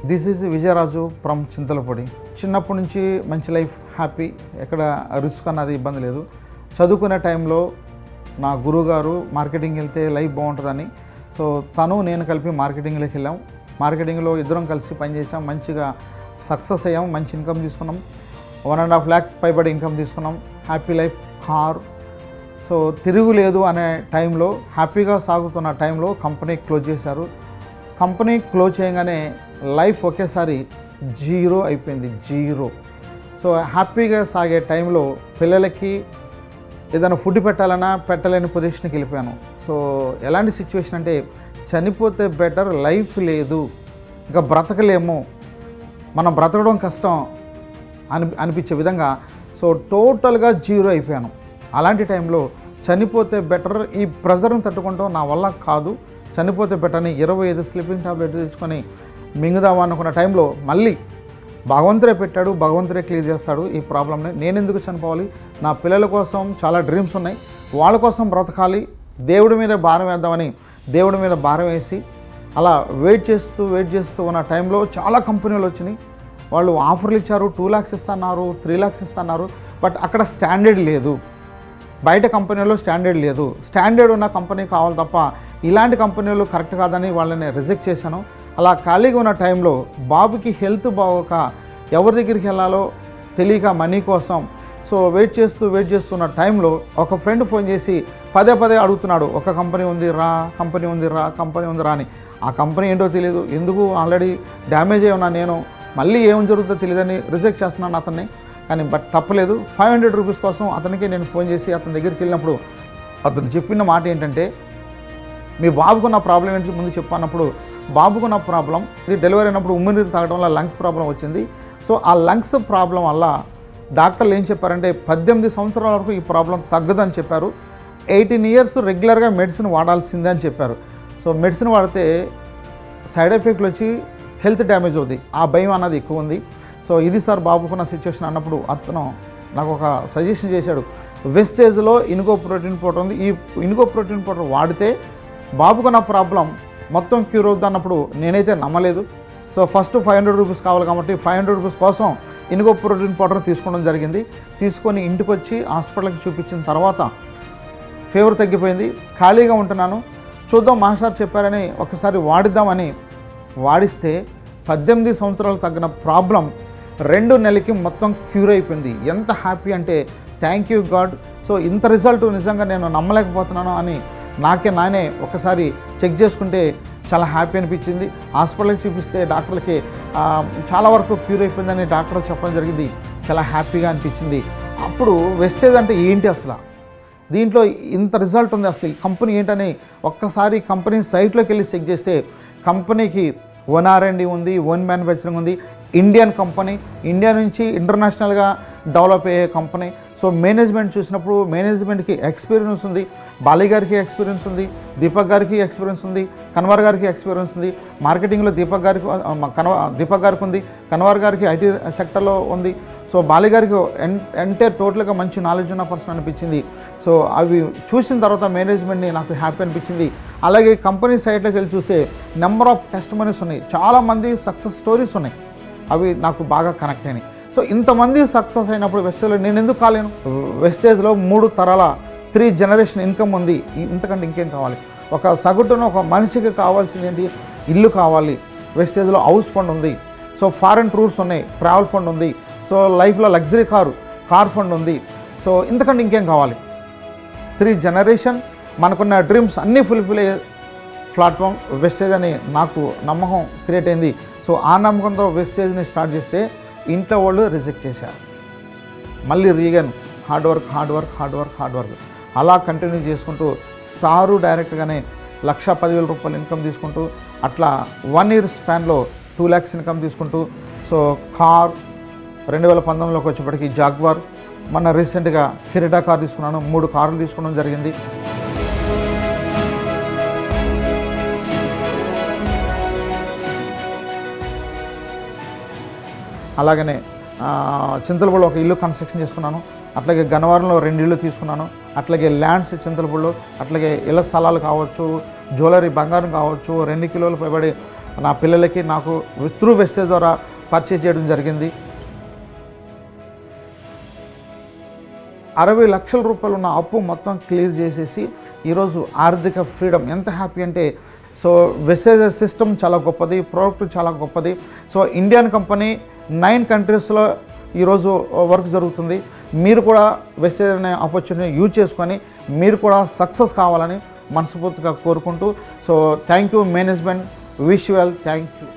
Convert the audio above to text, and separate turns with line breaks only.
This is Vijayaraju from Chintalapudi. చిన్నప్పటి నుంచి మంచి లైఫ్, హ్యాపీ, ఎక్కడ రిస్క్ అన్నది ఇబ్బంది లేదు. చదువుకునే టైంలో నా గురువుగారు మార్కెటింగ్ వెళ్తే లైఫ్ బాగుంటుందని, సో తను నేను కలిపి మార్కెటింగ్లోకి వెళ్ళాం. మార్కెటింగ్లో ఇద్దరం కలిసి పనిచేసాం, మంచిగా సక్సెస్ అయ్యాం, మంచి ఇన్కమ్ తీసుకున్నాం. 1.5 lakh పైబడి ఇన్కమ్ తీసుకున్నాం. Happy life, car. సో తిరుగులేదు అనే టైంలో, హ్యాపీగా సాగుతున్న టైంలో కంపెనీ క్లోజ్ చేశారు. కంపెనీ క్లోజ్ చేయగానే లైఫ్ ఒకేసారి జీరో అయిపోయింది, జీరో. సో హ్యాపీగా సాగే టైంలో పిల్లలకి ఏదైనా ఫుడ్ పెట్టాలన్నా పెట్టలేని పొజిషన్కి వెళ్ళిపోయాను. సో ఎలాంటి సిచ్యువేషన్ అంటే, చనిపోతే బెటర్, లైఫ్ లేదు, ఇంకా బ్రతకలేము, మనం బ్రతకడం కష్టం అనిపించే విధంగా సో టోటల్గా జీరో అయిపోయాను. అలాంటి టైంలో చనిపోతే బెటర్, ఈ ప్రెజర్ని తట్టుకుంటాం నా వల్ల కాదు, చనిపోతే బెటర్ అని 25 స్లీపింగ్ టాబ్లెట్ తెచ్చుకొని మింగుదామా అనుకున్న టైంలో మళ్ళీ భగవంతుడే పెట్టాడు, భగవంతుడే క్లియర్ చేస్తాడు ఈ ప్రాబ్లమ్ని. నేను ఎందుకు చనిపోవాలి? నా పిల్లల కోసం చాలా డ్రీమ్స్ ఉన్నాయి, వాళ్ళ కోసం బ్రతకాలి, దేవుడి మీద భారం వేద్దామని దేవుడి మీద భారం వేసి అలా వెయిట్ చేస్తూ ఉన్న టైంలో చాలా కంపెనీలు వచ్చినాయి. వాళ్ళు ఆఫర్లు ఇచ్చారు, 2 lakhs ఇస్తున్నారు, 3 lakhs ఇస్తున్నారు. బట్ అక్కడ స్టాండర్డ్ లేదు, బయట కంపెనీలో స్టాండర్డ్ లేదు. స్టాండర్డ్ ఉన్న కంపెనీ కావాలి తప్ప ఇలాంటి కంపెనీలు కరెక్ట్ కాదని వాళ్ళని రిజెక్ట్ చేశాను. అలా ఖాళీగా ఉన్న టైంలో బాబుకి హెల్త్ బాగోక ఎవరి దగ్గరికి వెళ్ళాలో తెలియక మనీ కోసం సో వెయిట్ చేస్తున్న టైంలో ఒక ఫ్రెండ్ ఫోన్ చేసి పదే అడుగుతున్నాడు, ఒక కంపెనీ ఉంది రా, కంపెనీ ఉంది రా అని. ఆ కంపెనీ ఏంటో తెలియదు, ఎందుకు ఆల్రెడీ డ్యామేజ్ అయి ఉన్నా నేను, మళ్ళీ ఏం జరుగుతుందో తెలియదని రిజెక్ట్ చేస్తున్నాను అతన్ని. కానీ బట్ తప్పలేదు, 500 రూపీస్ కోసం అతనికి నేను ఫోన్ చేసి అతని దగ్గరికి వెళ్ళినప్పుడు అతను చెప్పిన మాట ఏంటంటే, మీ బాబుకున్న ప్రాబ్లం ఏంటి ముందు చెప్పన్నప్పుడు, బాబుకున్న ప్రాబ్లం ఇది డెలివరీ అయినప్పుడు ఉమ్మినీరు తాగడం వల్ల లంగ్స్ ప్రాబ్లం వచ్చింది. సో ఆ లంగ్స్ ప్రాబ్లం వల్ల డాక్టర్లు ఏం చెప్పారంటే 18 సంవత్సరాల వరకు ఈ ప్రాబ్లం తగ్గదని చెప్పారు. 18 years రెగ్యులర్గా మెడిసిన్ వాడాల్సిందే అని చెప్పారు. సో మెడిసిన్ వాడితే సైడ్ ఎఫెక్ట్లు వచ్చి హెల్త్ డ్యామేజ్ అవుతుంది, ఆ భయం అన్నది ఎక్కువ ఉంది. సో ఇది సార్ బాబుకున్న సిచ్యువేషన్ అన్నప్పుడు అతను నాకు ఒక సజెషన్ చేశాడు. వెస్టేజ్లో ఇనుగో ప్రోటీన్ పౌడర్ ఉంది, ఈ ఇనుగో ప్రోటీన్ పౌడర్ వాడితే బాబుకున్న ప్రాబ్లం మొత్తం క్యూర్ అవుతుంది అన్నప్పుడు నేనైతే నమ్మలేదు. సో ఫస్ట్ 500 రూపీస్ కావాలి కాబట్టి 500 రూపీస్ కోసం ఇనుగో ప్రోటీన్ పౌడర్ తీసుకోవడం జరిగింది. తీసుకొని ఇంటికి వచ్చి హాస్పిటల్కి చూపించిన తర్వాత ఫీవర్ తగ్గిపోయింది, ఖాళీగా ఉంటున్నాను. చూద్దాం మాస్టర్ చెప్పారని ఒకసారి వాడిద్దామని వాడిస్తే 18 సంవత్సరాలు తగ్గిన ప్రాబ్లం 2 నెలలకి మొత్తం క్యూర్ అయిపోయింది. ఎంత హ్యాపీ అంటే థ్యాంక్ యూ గాడ్. సో ఇంత రిజల్ట్ నిజంగా నేను నమ్మలేకపోతున్నాను అని నానే ఒకసారి చెక్ చేసుకుంటే చాలా హ్యాపీ అనిపించింది. హాస్పిటల్కి చూపిస్తే డాక్టర్లకి చాలా వరకు క్యూర్ అయిపోయిందని డాక్టర్ చెప్పడం జరిగింది. చాలా హ్యాపీగా అనిపించింది. అప్పుడు వెస్టేజ్ అంటే ఏంటి అసలు, దీంట్లో ఇంత రిజల్ట్ ఉంది, అసలు ఈ కంపెనీ ఏంటని ఒక్కసారి కంపెనీ సైట్లోకి వెళ్ళి చెక్ చేస్తే కంపెనీకి ఓన్ R&D ఉంది, ఓన్ మ్యానుఫ్యాక్చరింగ్ ఉంది, ఇండియన్ కంపెనీ, ఇండియా నుంచి ఇంటర్నేషనల్గా డెవలప్ అయ్యే కంపెనీ. సో మేనేజ్మెంట్ చూసినప్పుడు మేనేజ్మెంట్కి ఎక్స్పీరియన్స్ ఉంది, బాలి గారికి ఎక్స్పీరియన్స్ ఉంది, దీపక్ గారికి ఎక్స్పీరియన్స్ ఉంది, కన్వర్ గారికి ఎక్స్పీరియన్స్ ఉంది, మార్కెటింగ్లో దీపక్ గారికి ఉంది, కన్వర్ గారికి IT సెక్టర్లో ఉంది. సో బాలి గారికి ఎంటైర్ టోటల్గా మంచి నాలెడ్జ్ ఉన్న పర్సన్ అనిపించింది. సో అవి చూసిన తర్వాత మేనేజ్మెంట్ని నాకు హ్యాపీ అనిపించింది. అలాగే కంపెనీ సైట్లోకి వెళ్ళి చూస్తే నెంబర్ ఆఫ్ టెస్టిమనీస్ ఉన్నాయి, చాలామంది సక్సెస్ స్టోరీస్ ఉన్నాయి, అవి నాకు బాగా కనెక్ట్ అయినాయి. సో ఇంతమంది సక్సెస్ అయినప్పుడు వెస్టేజ్లో నేను ఎందుకు కాలేను? వెస్టేజ్లో 3 తరాల 3 generation ఇన్కమ్ ఉంది, ఇంతకంటే ఇంకేం కావాలి? ఒక సగటున ఒక మనిషికి కావాల్సింది ఏంటి? ఇల్లు కావాలి. వెస్టేజ్లో హౌస్ ఫండ్ ఉంది, సో ఫారెన్ టూర్స్ ఉన్నాయి, ట్రావెల్ ఫండ్ ఉంది, సో లైఫ్లో లగ్జరీ కార్ ఫండ్ ఉంది. సో ఇంతకంటే ఇంకేం కావాలి? 3 generation మనకున్న డ్రీమ్స్ అన్నీ ఫుల్ఫిల్ అయ్యే ప్లాట్ఫామ్ వెస్టేజ్ అని నాకు నమ్మకం క్రియేట్ అయింది. సో ఆ నమ్మకంతో వెస్టేజ్ని స్టార్ట్ చేస్తే ఇంట్లో వాళ్ళు రిజెక్ట్ చేశారు. మళ్ళీ రీగన్ హార్డ్ వర్క్ అలా కంటిన్యూ చేసుకుంటూ స్టారు డైరెక్ట్గానే 1,10,000 రూపాయలు ఇన్కమ్ తీసుకుంటూ అట్లా 1 year స్పాన్లో 2 lakhs ఇన్కమ్ తీసుకుంటూ, సో కార్ 2019లోకి వచ్చేప్పటికి జాగ్వార్, మొన్న రీసెంట్గా కిరీటా కార్ తీసుకున్నాను, 3 కార్లు తీసుకోవడం జరిగింది. అలాగనే చింతలపూడిలో ఒక ఇల్లు కన్స్ట్రక్షన్ చేసుకున్నాను, అట్లాగే గన్నవరంలో 2 ఇళ్ళు తీసుకున్నాను, అట్లాగే ల్యాండ్స్ చింతలపూడిలో, అట్లాగే ఇళ్ల స్థలాలు కావచ్చు, జ్యువెలరీ బంగారం కావచ్చు, 2 కిలోలు పైబడి నా పిల్లలకి నాకు త్రూ వెస్టేజ్ ద్వారా పర్చేజ్ చేయడం జరిగింది. 60 లక్షల రూపాయలు ఉన్న అప్పు మొత్తం క్లియర్ చేసేసి ఈరోజు ఆర్థిక ఫ్రీడమ్. ఎంత హ్యాపీ అంటే సో వెస్టేజ్ సిస్టమ్ చాలా గొప్పది, ప్రోడక్ట్ చాలా గొప్పది. సో ఇండియన్ కంపెనీ 9 కంట్రీస్లో ఈరోజు వర్క్ జరుగుతుంది. మీరు కూడా వెస్టేజ్ అనే ఆపర్చునిటీ యూజ్ చేసుకొని మీరు కూడా సక్సెస్ కావాలని మనస్ఫూర్తిగా కోరుకుంటూ, so thank you management, wish you well, thank you.